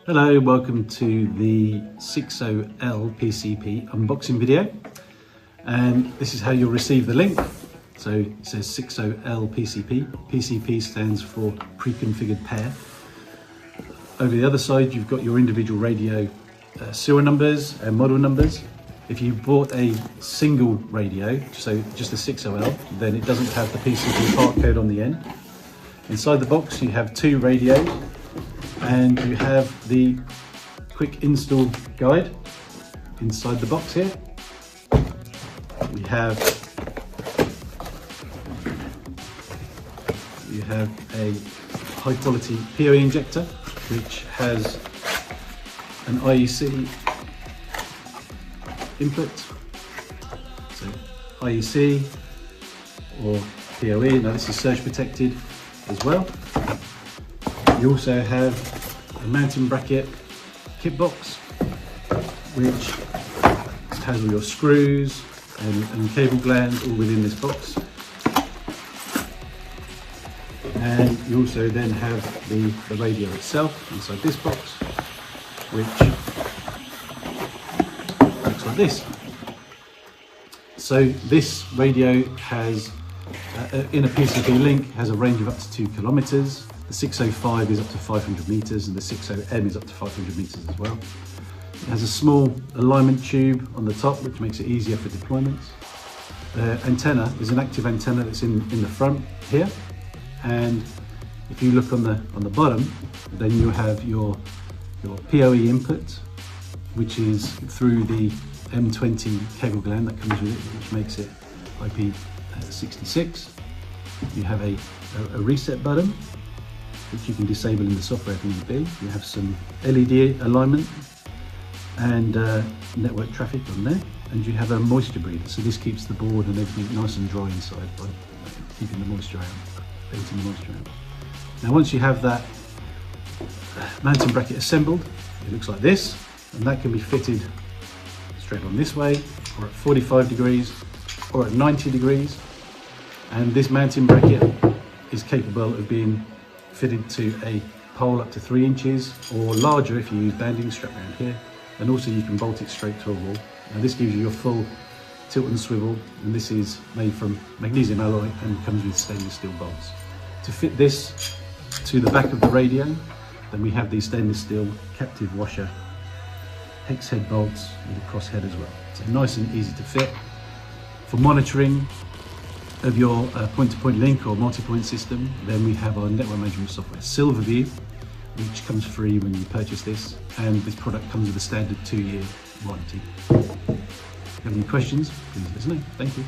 Hello, welcome to the 60L PCP unboxing video, and this is how you'll receive the link. So it says 60L PCP. PCP stands for pre-configured pair. Over the other side you've got your individual radio serial numbers and model numbers. If you bought a single radio, so just a 60L, then it doesn't have the PCP part code on the end. Inside the box you have two radios, and you have the quick install guide inside the box here. You have a high quality PoE injector which has an IEC input, so IEC or PoE. Now this is surge protected as well. You also have a mounting bracket kit box which has all your screws and cable glands all within this box. And you also then have the radio itself inside this box, which looks like this. So this radio has, in a PCP link, has a range of up to 2 kilometers. The 605 is up to 500 meters, and the 60M is up to 500 meters as well. It has a small alignment tube on the top, which makes it easier for deployments. The antenna is an active antenna that's in the front here, and if you look on the bottom, then you have your PoE input, which is through the M20 cable gland that comes with it, which makes it IP66. You have a reset button, which you can disable in the software if need be. You have some LED alignment and network traffic on there, and you have a moisture breather, so this keeps the board and everything nice and dry inside by keeping the moisture out, venting the moisture out. Now once you have that mounting bracket assembled, it looks like this, and that can be fitted straight on this way, or at 45 degrees, or at 90 degrees. And this mounting bracket is capable of being fitted to a pole up to 3 inches or larger if you use banding strap around here, and also you can bolt it straight to a wall. Now this gives you your full tilt and swivel, and this is made from magnesium alloy and comes with stainless steel bolts. To fit this to the back of the radio, then we have these stainless steel captive washer hex head bolts with a cross head as well. So nice and easy to fit. For monitoring of your point-to-point link or multi-point system, then we have our network management software, SilverView, which comes free when you purchase this, and this product comes with a standard 2-year warranty. If you have any questions, please let us know. Thank you.